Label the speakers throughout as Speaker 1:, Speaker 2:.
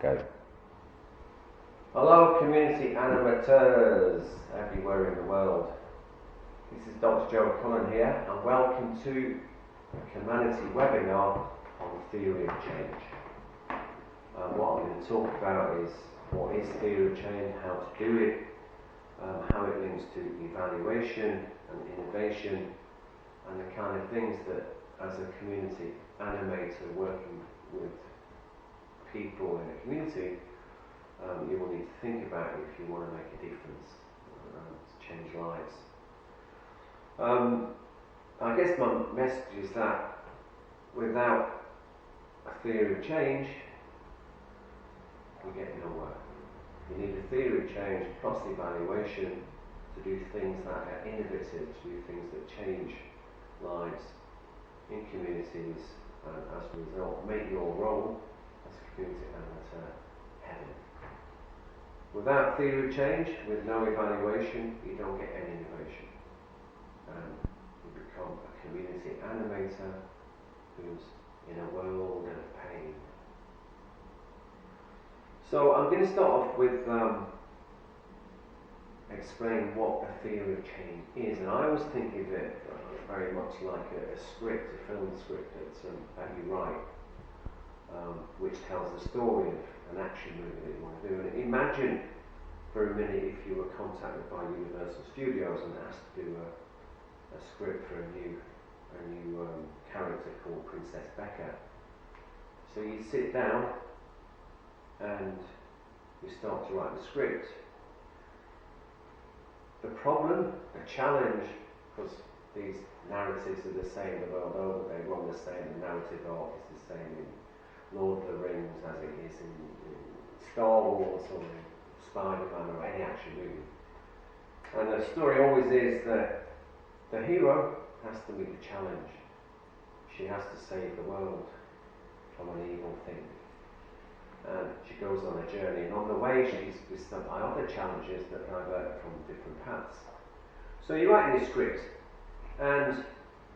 Speaker 1: Go. Hello community animators everywhere in the world. This is Dr. Joe Cullen here and welcome to a COMANITY webinar on theory of change. What I'm going to talk about is what is theory of change, how to do it, how it links to evaluation and innovation, and the kind of things that as a community animator working with people in a community you will need to think about if you want to make a difference, to change lives. I guess my message is that without a theory of change we get nowhere. You need a theory of change plus evaluation to do things that are innovative, to do things that change lives in communities, and as a result make your role as a community animator heaven. Without theory of change, with no evaluation, you don't get any innovation. You become a community animator who's in a world of pain. So I'm going to start off with explain what a theory of change is, and I always think of it very much like a script, a film script that you write, which tells the story of an action movie that you want to do. And imagine for a minute if you were contacted by Universal Studios and asked to do a script for a new character called Princess Becca. So you sit down and you start to write the script. The problem, the challenge, because these narratives are the same the world over, they run the same, the narrative arc is the same in Lord of the Rings as it is in Star Wars or in Spider-Man or any action movie. And the story always is that the hero has to meet a challenge. She has to save the world from an evil thing. And she goes on a journey, and on the way she's beset by other challenges that divert from different paths. So you write in your script, and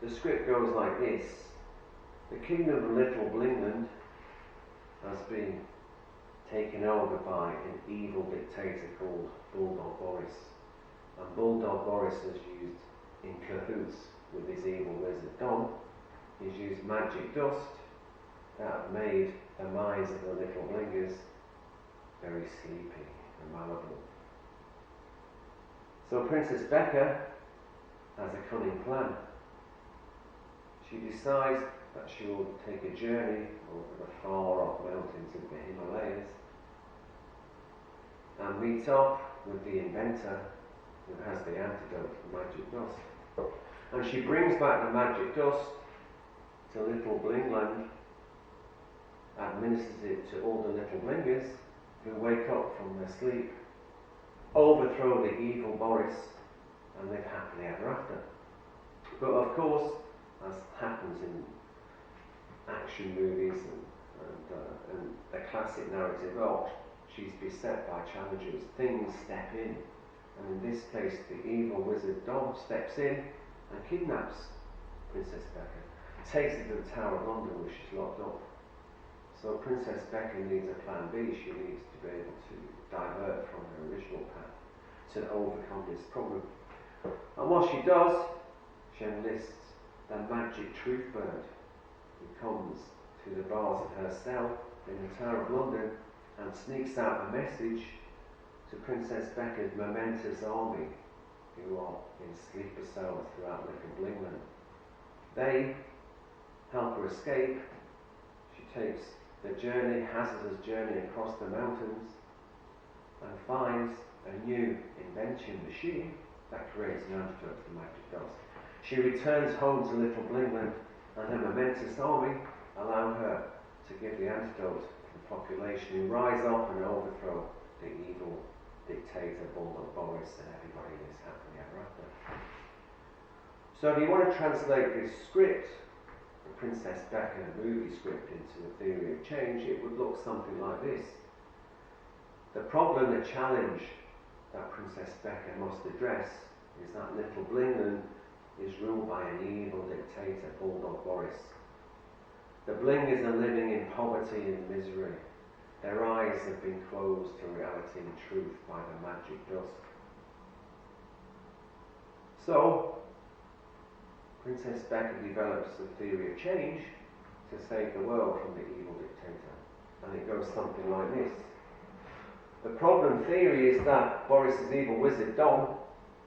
Speaker 1: the script goes like this. The kingdom of Little Blingland has been taken over by an evil dictator called Bulldog Boris. And Bulldog Boris has used, in cahoots with his evil wizard Don, he's used magic dust that have made the minds of the little blingers very sleepy and malleable. So Princess Becca has a cunning plan. She decides that she will take a journey over the far-off mountains of the Himalayas and meet up with the inventor who has the antidote for magic dust. And she brings back the magic dust to Little Blingland, administers it to all the little blingers who wake up from their sleep, overthrow the evil Boris, and live happily ever after. But of course, as happens in action movies and the classic narrative arc, she's beset by challenges. Things step in, and in this case the evil wizard Dom steps in and kidnaps Princess Becca, takes her to the Tower of London where she's locked up. So Princess Becca needs a plan B. She needs to be able to divert from her original path to overcome this problem. And what she does, she enlists the magic truth bird who comes to the bars of her cell in the Tower of London and sneaks out a message to Princess Becca's momentous army who are in sleeper cells throughout Little Blingland. They help her escape. She takes the hazardous journey across the mountains and finds a new invention machine that creates an antidote for magic dust. She returns home to Little Blingland and her momentous army allow her to give the antidote to the population who rise up and overthrow the evil dictator Bulldog Boris, and everybody lives happily ever after. So if you want to translate this script, the Princess Becca movie script, into a theory of change, it would look something like this. The problem, the challenge that Princess Becca must address is that Little Blingland is ruled by an evil dictator, Bulldog Boris. The blingers are living in poverty and misery. Their eyes have been closed to reality and truth by the magic dust. So, Princess Becca develops a theory of change to save the world from the evil dictator. And it goes something like this. The problem theory is that Boris's evil wizard Dom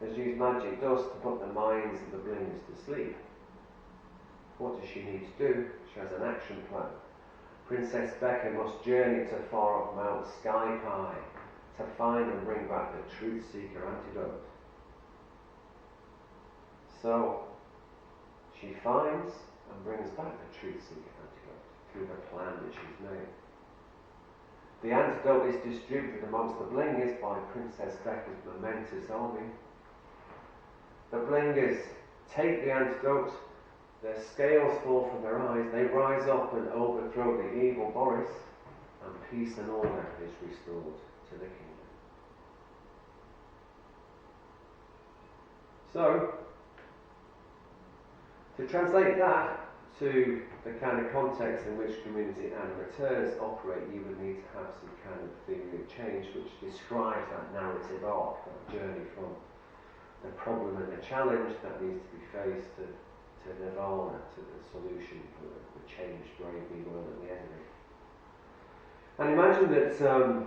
Speaker 1: has used magic dust to put the minds of the blingers to sleep. What does she need to do? She has an action plan. Princess Becca must journey to far off Mount Sky Pie to find and bring back the Truth Seeker antidote. So, she finds and brings back the Truth Seeker antidote through the plan that she's made. The antidote is distributed amongst the blingers by Princess Becca's momentous army. The blingers take the antidote, their scales fall from their eyes, they rise up and overthrow the evil Boris, and peace and order is restored to the kingdom. So, to translate that to the kind of context in which community animateurs operate, you would need to have some kind of theory of change which describes that narrative arc, that journey from the problem and the challenge that needs to be faced to nirvana, to the solution for the changed, bravely world at the end of it. And imagine that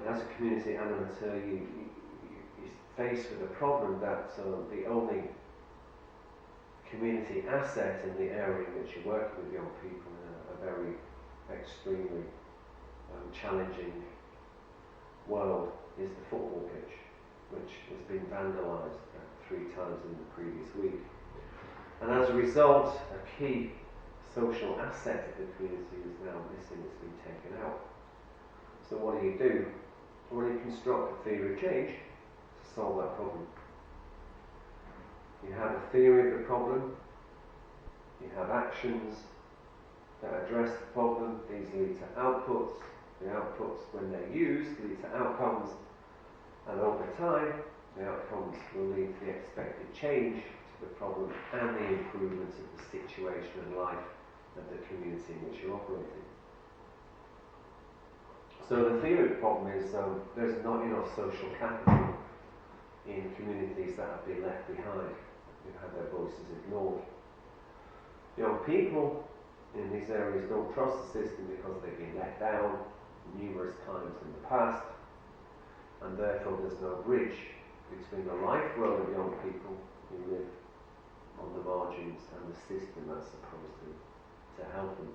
Speaker 1: as a community animateur you're faced with a problem that the only community asset in the area in which you're working with young people in a very extremely challenging world is the football pitch, which has been vandalised 3 times in the previous week. And as a result, a key social asset of the community is now missing, it's been taken out. So what do? Well, you construct a theory of change to solve that problem. You have a theory of the problem, you have actions that address the problem, these lead to outputs, the outputs when they're used lead to outcomes, and over time the outcomes will lead to the expected change to the problem and the improvement of the situation and life of the community in which you're operating. So the theory of the problem is there's not enough social capital in communities that have been left behind, who've had their voices ignored. Young people in these areas don't trust the system because they've been let down numerous times in the past, and therefore there's no bridge between the life world of young people who live on the margins and the system that's supposed to help them.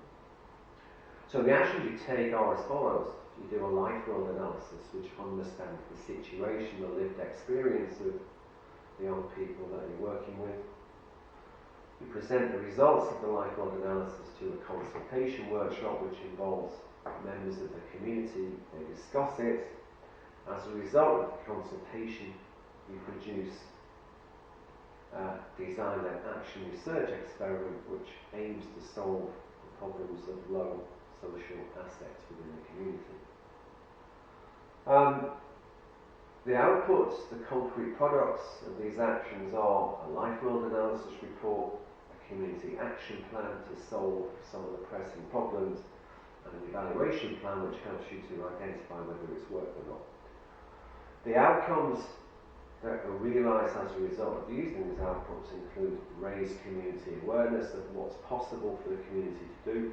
Speaker 1: So the actions you take are as follows. You do a life world analysis which understands the situation, the lived experience of the young people that you're working with. You present the results of the life world analysis to a consultation workshop which involves members of the community. They discuss it. As a result of the consultation, you produce a design-led action research experiment which aims to solve the problems of low social assets within the community. The outputs, the concrete products of these actions are a life world analysis report, a community action plan to solve some of the pressing problems, and an evaluation plan which helps you to identify whether it's worked or not. The outcomes that are realised as a result of using these outputs include raised community awareness of what's possible for the community to do,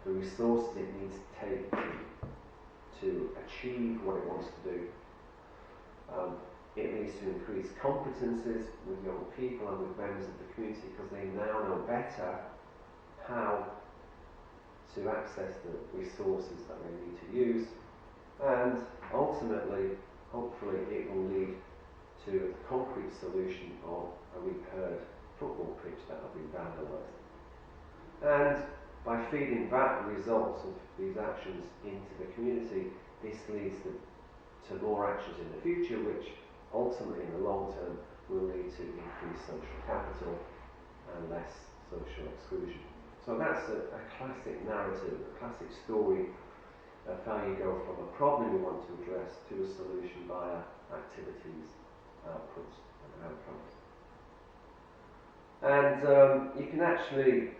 Speaker 1: the resources it needs to take to achieve what it wants to do. It needs to increase competences with young people and with members of the community because they now know better how to access the resources that they need to use, and ultimately, hopefully, it will lead to the concrete solution of a repaired football pitch that will be vandalised. And by feeding back the results of these actions into the community, this leads to more actions in the future, which ultimately in the long term will lead to increased social capital and less social exclusion. So that's a classic narrative, a classic story of how you go from a problem you want to address to a solution via activities, outputs and outcomes. And you can actually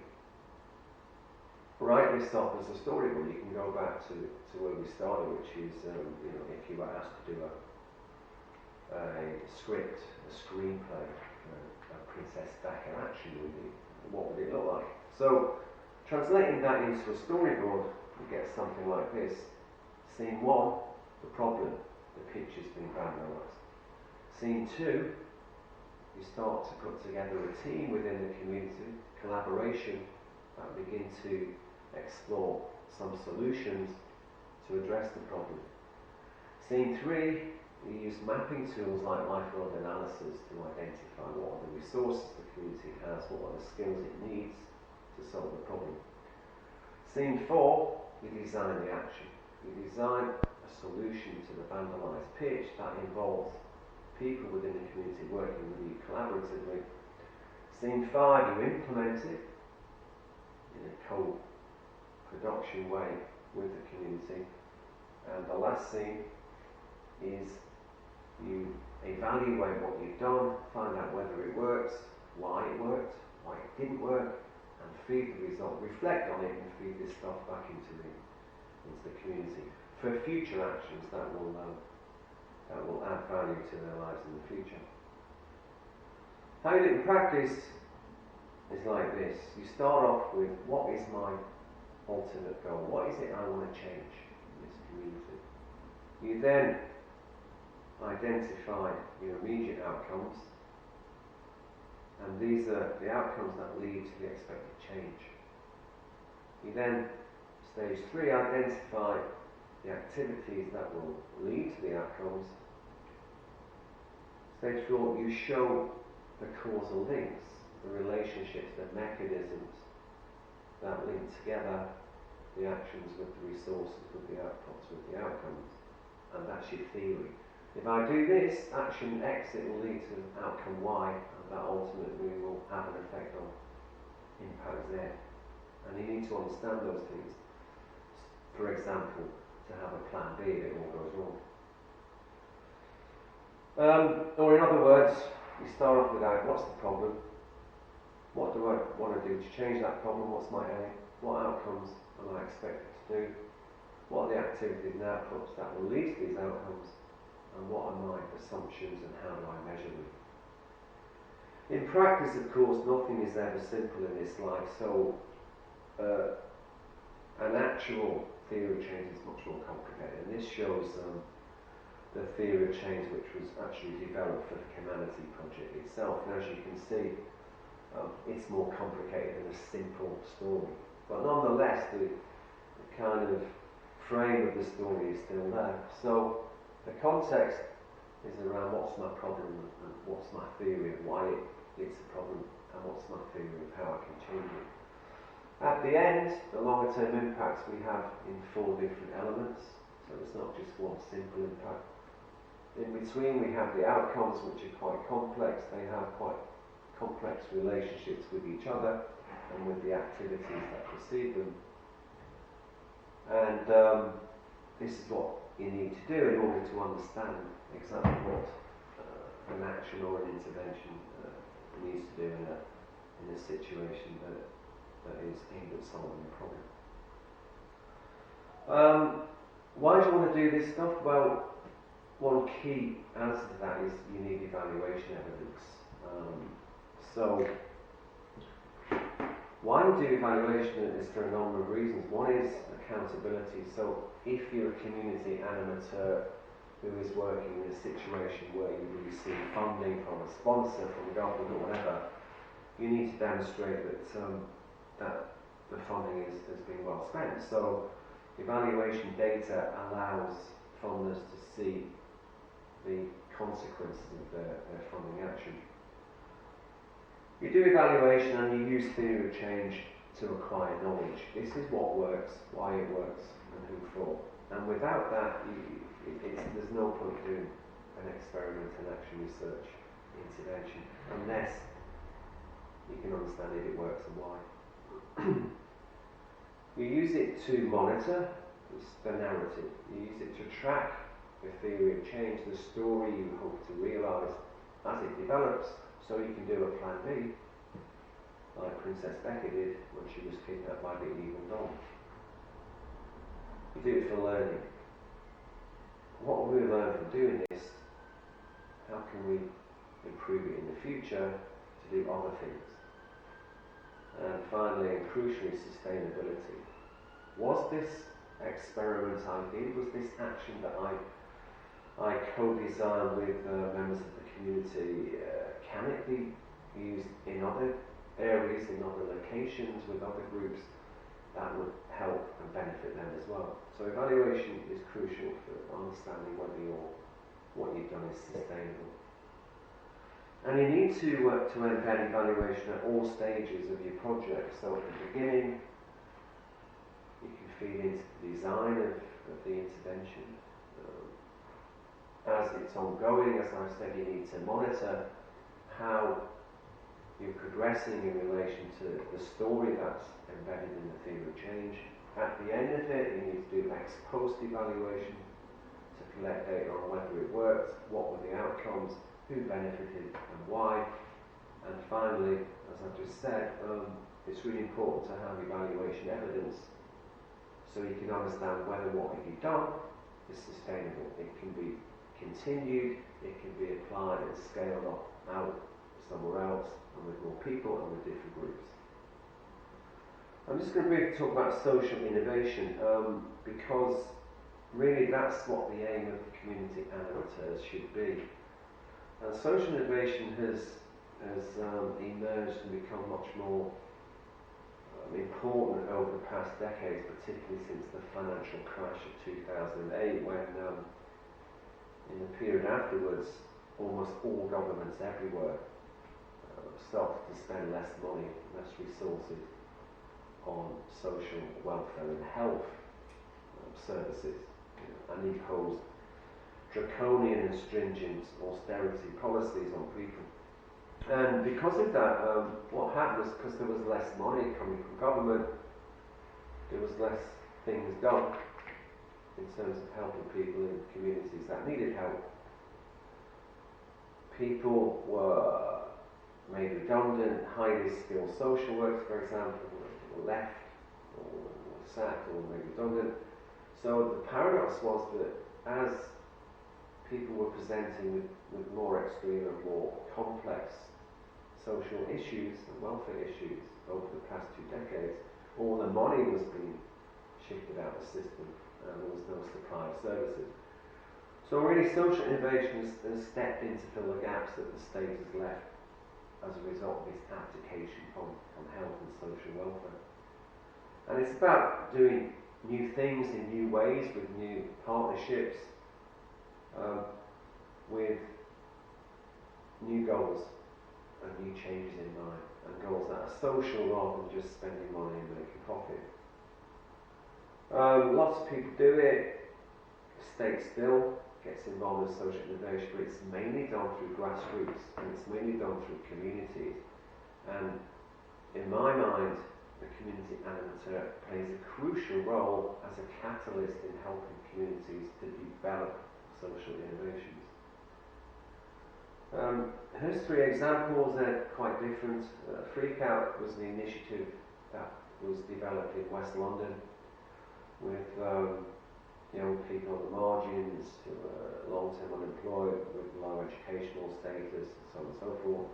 Speaker 1: write this off as a storyboard. You can go back to where we started, which is, you know, if you were asked to do a script, a screenplay, a Princess Becker action movie, what would it look like? So, translating that into a storyboard, you get something like this. Scene 1, the problem, the picture's been vandalised. Scene 2, you start to put together a team within the community, collaboration, that begin to explore some solutions to address the problem. Scene 3, we use mapping tools like lifelong analysis to identify what are the resources the community has, what are the skills it needs to solve the problem. Scene 4, we design the action. We design a solution to the vandalised pitch that involves people within the community working with you collaboratively. Scene 5, you implement it in a co-production way with the community. And the last scene is you evaluate what you've done, find out whether it works, why it worked, why it didn't work, and feed the result, reflect on it and feed this stuff back into the community for future actions that will add value to their lives in the future. How you do it in practice is like this. You start off with, what is my ultimate goal? What is it I want to change in this community? You then identify your immediate outcomes, and these are the outcomes that lead to the expected change. You then, stage 3, identify the activities that will lead to the outcomes. Stage 4, you show the causal links, the relationships, the mechanisms that link together the actions with the resources, with the outputs, with the outcomes. And that's your theory. If I do this, action X, it will lead to outcome Y, and that ultimately will have an effect on impact Z. And you need to understand those things. For example, to have a plan B if it all goes wrong. Or in other words, you start off with what's the problem? What do I want to do to change that problem? What's my aim? What outcomes am I expected to do? What are the activities and outputs that will lead to these outcomes? And what are my assumptions and how do I measure them? In practice, of course, nothing is ever simple in this life, so an actual theory of change is much more complicated. And this shows the theory of change which was actually developed for the COMANITY Project itself. And as you can see, it's more complicated than a simple story. But nonetheless, the kind of frame of the story is still there. So the context is around what's my problem and what's my theory of why it's a problem, and what's my theory of how I can change it. At the end, the longer term impacts we have in 4 different elements, so it's not just one simple impact. In between we have the outcomes, which are quite complex. They have quite complex relationships with each other and with the activities that precede them. And this is what you need to do in order to understand exactly what an action or an intervention needs to do in a situation that is aimed at solving a problem. Why do you want to do this stuff? Well, one key answer to that is you need evaluation evidence. So, why we do evaluation is for a number of reasons. One is accountability. So, if you're a community animateur who is working in a situation where you receive funding from a sponsor, from the government or whatever, you need to demonstrate that the funding has been well spent. So, evaluation data allows funders to see the consequences of their funding action. You do evaluation and you use theory of change to acquire knowledge. This is what works, why it works, and who for. And without that, there's no point doing an experiment, an action research intervention, unless you can understand if it works and why. You use it to monitor the narrative. You use it to track the theory of change, the story you hope to realise as it develops, so you can do a plan B. like Princess Becky did when she was kidnapped by the evil doll. We do it for learning. What will we learn from doing this? How can we improve it in the future to do other things? And finally, and crucially, sustainability. Was this experiment I did, was this action that I co-designed with members of the community, can it be used in other areas, in other locations, with other groups that would help and benefit them as well? So evaluation is crucial for understanding whether what you've done is sustainable. And you need to embed evaluation at all stages of your project. So at the beginning, you can feed into the design of the intervention. As it's ongoing, as I've said, you need to monitor how you're progressing in relation to the story that's embedded in the theory of change. At the end of it, you need to do ex post evaluation to collect data on whether it worked, what were the outcomes, who benefited and why. And finally, as I've just said, it's really important to have evaluation evidence so you can understand whether what you've done is sustainable. It can be continued, it can be applied and scaled up out somewhere else and with more people and with different groups. I'm just going to briefly talk about social innovation because really that's what the aim of community animators should be. Social innovation has emerged and become much more important over the past decades, particularly since the financial crash of 2008, when in the period afterwards almost all governments everywhere started to spend less money, less resources on social welfare and health services, and imposed draconian and stringent austerity policies on people. And because of that, what happened was, because there was less money coming from government, there was less things done in terms of helping people in communities that needed help. People were made redundant, highly skilled social workers, for example, were left or sacked or made redundant. So the paradox was that as people were presenting with more extreme and more complex social issues and welfare issues over the past 2 decades, all the money was being shifted out of the system and there was no supply of services. So really social innovation has stepped in to fill the gaps that the state has left as a result of its abdication from health and social welfare. And it's about doing new things in new ways with new partnerships, with new goals and new changes in mind, and goals that are social rather than just spending money and making profit. Lots of people do it. The state still gets involved in social innovation, but it's mainly done through grassroots and it's mainly done through communities. And in my mind, the community animator plays a crucial role as a catalyst in helping communities to develop social innovations. Here's 3 examples. They're quite different. Freak Out was the initiative that was developed in West London with young people on the margins who are long-term unemployed with low educational status and so on and so forth.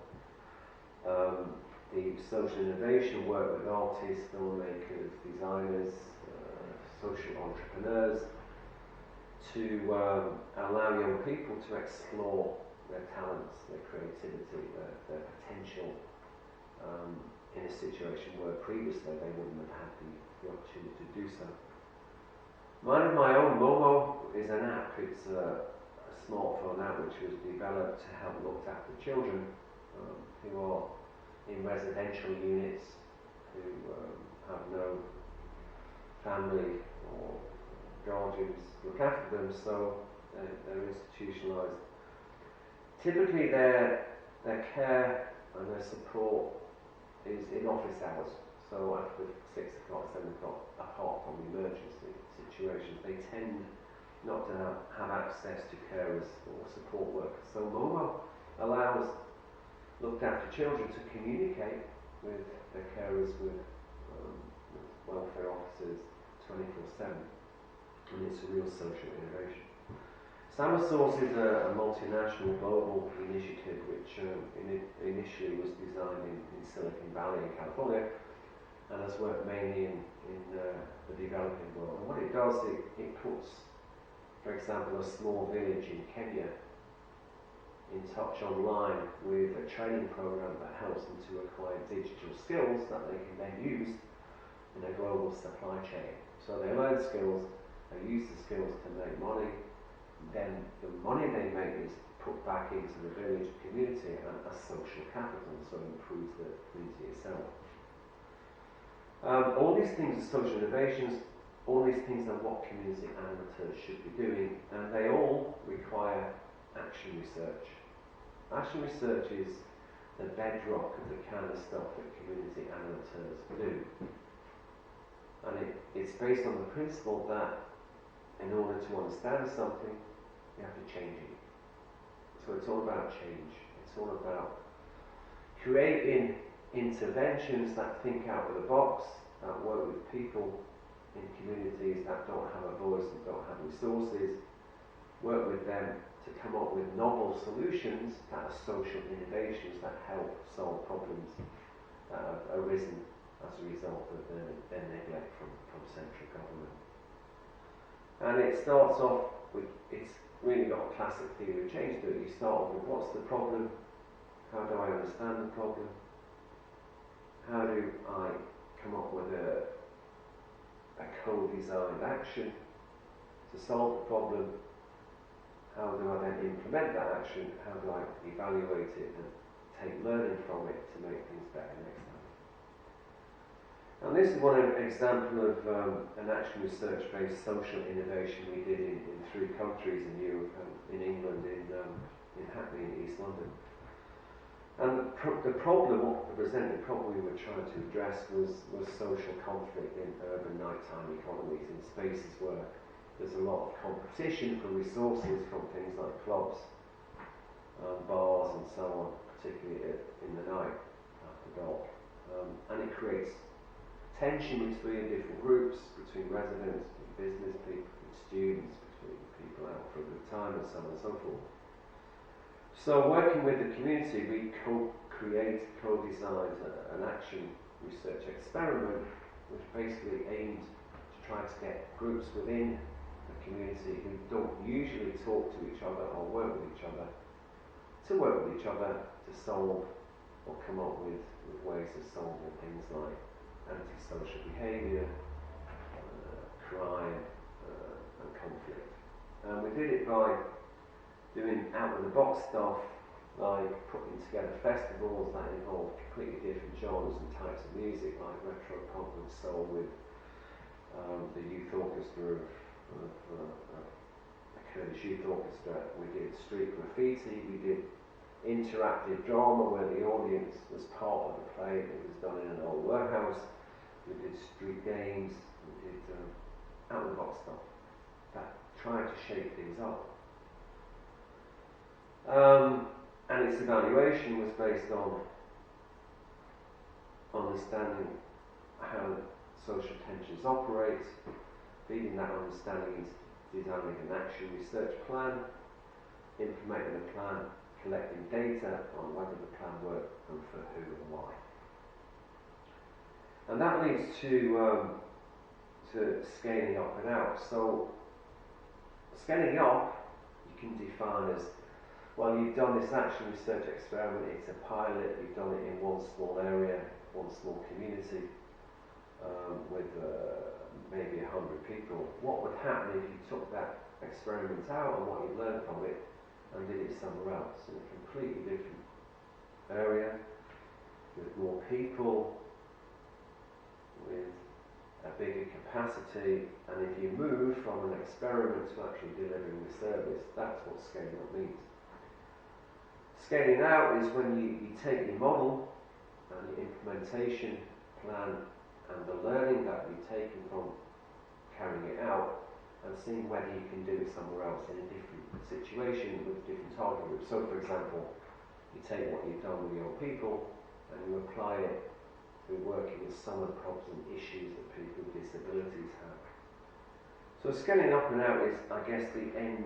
Speaker 1: The social innovation work with artists, filmmakers, designers, social entrepreneurs to allow young people to explore their talents, their creativity, their potential in a situation where previously they wouldn't have had the opportunity to do so. Mine of my own, Momo, is an app. It's a smartphone app which was developed to help look after children who are in residential units, who have no family or guardians look after them, so they're institutionalised. Typically their care and their support is in office hours, so after 6 o'clock, 7 o'clock, apart from emergency situations, they tend not to have access to carers or support workers. So Momo allows looked after children to communicate with their carers, with welfare officers 24/7, and it's a real social innovation. SummerSource is a multinational global initiative which initially was designed in Silicon Valley in California and has worked mainly in the developing world. And what it does, it puts, for example, a small village in Kenya in touch online with a training program that helps them to acquire digital skills that they can then use in a global supply chain. So they learn skills, they use the skills to make money, then the money they make is put back into the village community as social capital, so it improves the community itself. All these things are social innovations, all these things are what community animators should be doing, and they all require action research. Action research is the bedrock of the kind of stuff that community animators do. And it's based on the principle that in order to understand something, you have to change it. So it's all about change. It's all about creating interventions that think out of the box, that work with people in communities that don't have a voice and don't have resources, work with them to come up with novel solutions that are social innovations that help solve problems that have arisen as a result of their neglect from central government. And it starts off with, it's really got a classic theory of change to it. You start off with, what's the problem? How do I understand the problem? How do I come up with a co-designed action to solve the problem? How do I then implement that action? How do I evaluate it and take learning from it to make things better next time? And this is one example of an action research-based social innovation we did in 3 countries in Europe, in England, in Hackney, in East London. And the presented problem we were trying to address was social conflict in urban nighttime economies, in spaces where there's a lot of competition for resources from things like clubs, bars and so on, particularly in the night after dark. And it creates tension between different groups, between residents, between business people, between students, between people out for a good time and so on and so forth. So working with the community, we co-designed an action research experiment which basically aimed to try to get groups within the community who don't usually talk to each other or work with each other to work with each other to solve or come up with ways of solving things like antisocial behaviour, crime and conflict. And we did it by doing out-of-the-box stuff like putting together festivals that involved completely different genres and types of music, like retro punk and soul with the youth orchestra of the Kurdish Youth Orchestra. We did street graffiti, we did interactive drama where the audience was part of the play. It was done in an old warehouse. We did street games, we did out-of-the-box stuff that tried to shake things up. And its evaluation was based on understanding how social tensions operate, feeding that understanding into designing an action research plan, implementing the plan, collecting data on whether the plan worked and for who and why. And that leads to scaling up and out. So scaling up, you can define as, well, you've done this action research experiment, it's a pilot, you've done it in one small area, one small community, with maybe 100 people. What would happen if you took that experiment out and what you learned from it and did it somewhere else in a completely different area, with more people, with a bigger capacity, and if you move from an experiment to actually delivering the service, that's what scaling up means. Scaling out is when you take your model and your implementation plan and the learning that you've taken from carrying it out and seeing whether you can do it somewhere else in a different situation with different target groups. So for example, you take what you've done with your people and you apply it we're working with some of the problems and issues that people with disabilities have. So scaling up and out is, I guess, the end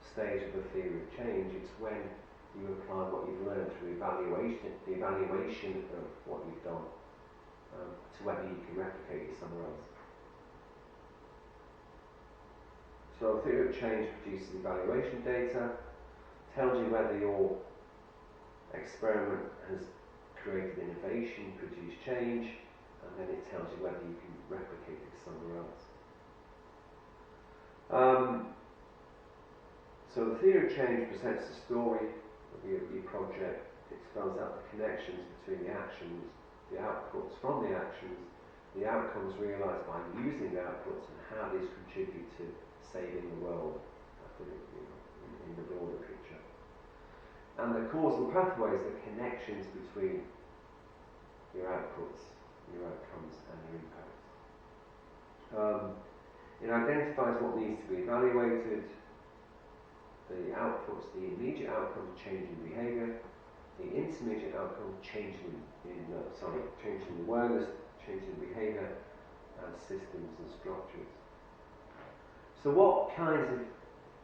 Speaker 1: stage of the theory of change. It's when you apply what you've learned through the evaluation of what you've done to whether you can replicate it somewhere else. So theory of change produces evaluation data, tells you whether your experiment has created innovation, produced change, and then it tells you whether you can replicate it somewhere else. So the theory of change presents the story of your project. It spells out the connections between the actions, the outputs from the actions, the outcomes realised by using the outputs, and how these contribute to saving the world in the broader picture. And the causal pathways, the connections between your outputs, your outcomes, and your impacts. It identifies what needs to be evaluated, the outputs, the immediate outcome, changing behaviour, the intermediate outcome, changing awareness, changing behaviour, and systems and structures. So what kinds of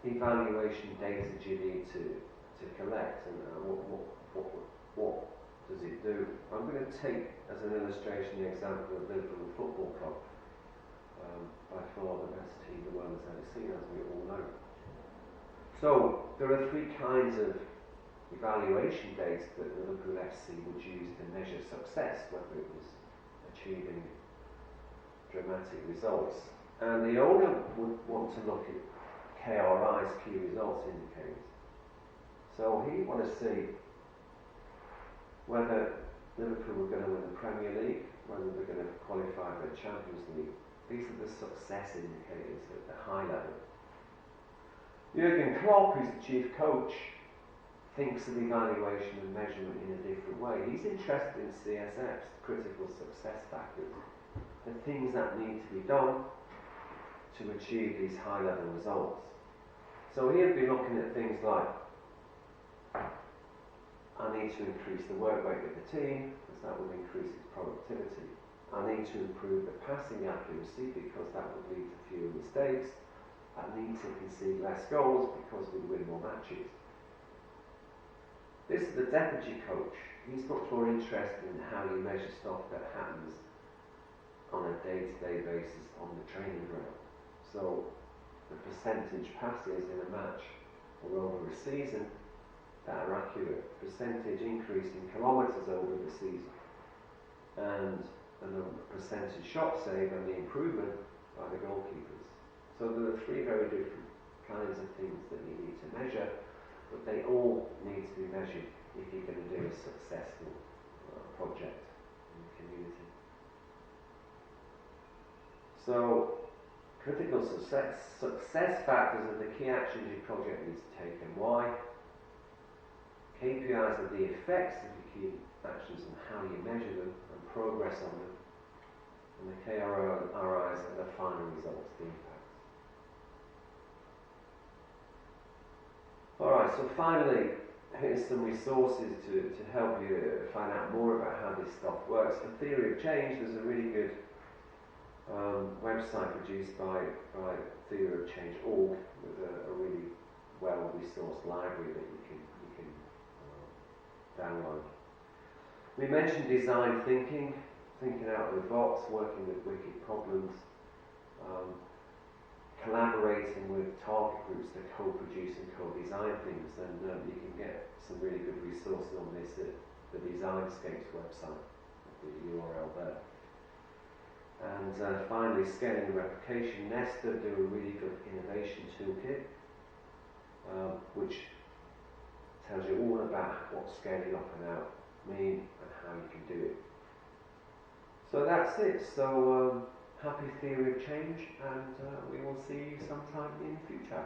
Speaker 1: evaluation data do you need to collect, and what does it do? I'm going to take as an illustration the example of Liverpool Football Club, by far the best team the world has ever seen, as we all know. So there are three kinds of evaluation data that Liverpool FC would use to measure success, whether it was achieving dramatic results. And the owner would want to look at KRI's, key results indicators. So he would want to see whether Liverpool were going to win the Premier League, whether they're going to qualify for the Champions League. These are the success indicators at the high level. Jurgen Klopp, who's the chief coach, thinks of evaluation and measurement in a different way. He's interested in CSFs, critical success factors, the things that need to be done to achieve these high-level results. So he'll be looking at things like, I need to increase the work rate of the team, because that would increase its productivity. I need to improve the passing accuracy, because that would lead to fewer mistakes. I need to concede less goals, because we win more matches. This is the deputy coach. He's much more interested in how you measure stuff that happens on a day-to-day basis on the training ground. So the percentage passes in a match or over a season that are accurate, percentage increase in kilometres over the season, and the percentage shot save and the improvement by the goalkeepers. So there are three very different kinds of things that you need to measure, but they all need to be measured if you're going to do a successful project in the community. So critical success factors are the key actions your project needs to take and why. KPIs are the effects of your key actions and how you measure them and progress on them. And the KRIs are the final results, the impacts. Alright, so finally, here's some resources to help you find out more about how this stuff works. For Theory of Change, there's a really good website produced by theoryofchange.org with a really well-resourced library that you can download. We mentioned design thinking, thinking out of the box, working with wicked problems, collaborating with target groups to co-produce and co-design things, and you can get some really good resources on this at the Designscapes website, the URL there. And finally, scaling and replication. Nesta do a really good innovation toolkit, which tells you all about what scaling up and out mean and how you can do it. So that's it. So happy Theory of Change, and we will see you sometime in the future.